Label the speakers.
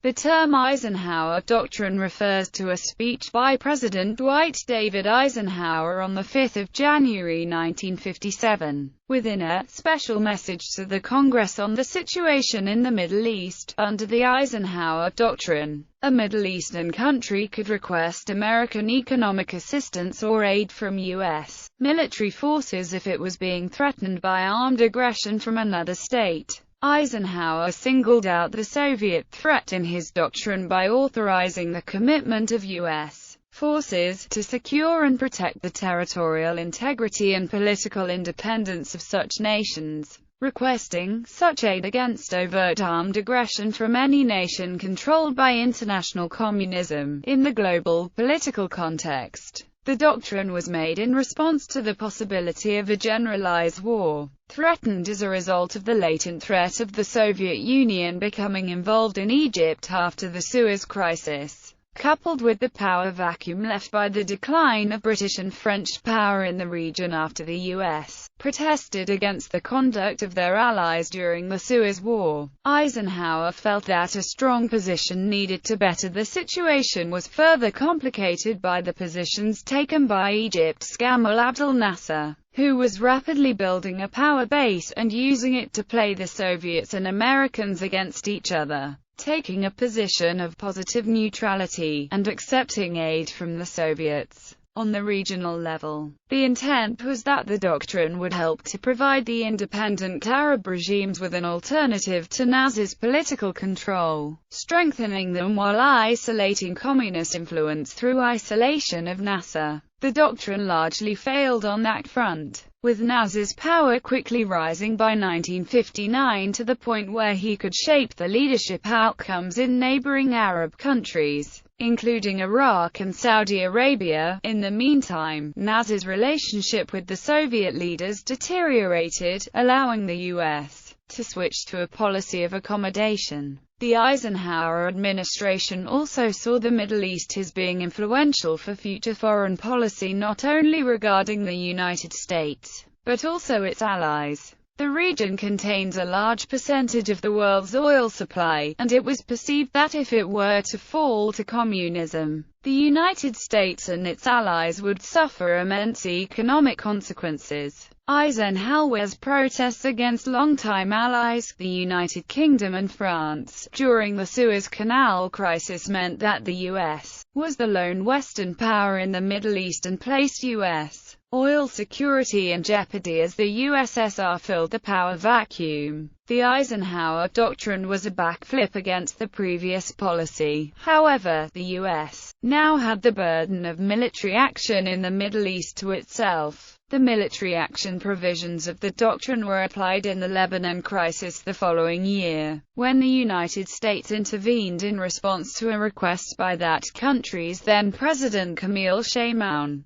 Speaker 1: The term Eisenhower Doctrine refers to a speech by President Dwight David Eisenhower on 5 January 1957, within a special message to the Congress on the situation in the Middle East. Under the Eisenhower Doctrine, a Middle Eastern country could request American economic assistance or aid from U.S. military forces if it was being threatened by armed aggression from another state. Eisenhower singled out the Soviet threat in his doctrine by authorizing the commitment of U.S. forces to secure and protect the territorial integrity and political independence of such nations, requesting such aid against overt armed aggression from any nation controlled by international communism. In the global political context, the doctrine was made in response to the possibility of a generalized war, threatened as a result of the latent threat of the Soviet Union becoming involved in Egypt after the Suez Crisis, coupled with the power vacuum left by the decline of British and French power in the region after the U.S. protested against the conduct of their allies during the Suez War. Eisenhower felt that a strong position needed to better the situation was further complicated by the positions taken by Egypt's Gamal Abdel Nasser, who was rapidly building a power base and using it to play the Soviets and Americans against each other, taking a position of positive neutrality, and accepting aid from the Soviets. On the regional level, the intent was that the doctrine would help to provide the independent Arab regimes with an alternative to Nasser's political control, strengthening them while isolating communist influence through isolation of Nasser. The doctrine largely failed on that front, with Nasser's power quickly rising by 1959 to the point where he could shape the leadership outcomes in neighboring Arab countries, including Iraq and Saudi Arabia. In the meantime, Nasser's relationship with the Soviet leaders deteriorated, allowing the U.S. to switch to a policy of accommodation. The Eisenhower administration also saw the Middle East as being influential for future foreign policy not only regarding the United States, but also its allies. The region contains a large percentage of the world's oil supply, and it was perceived that if it were to fall to communism, the United States and its allies would suffer immense economic consequences. Eisenhower's protests against longtime allies, the United Kingdom and France, during the Suez Canal crisis meant that the U.S. was the lone Western power in the Middle East and placed U.S. oil security in jeopardy as the USSR filled the power vacuum. The Eisenhower Doctrine was a backflip against the previous policy. However, the U.S. now had the burden of military action in the Middle East to itself. The military action provisions of the doctrine were applied in the Lebanon crisis the following year, when the United States intervened in response to a request by that country's then-President Camille Chamoun.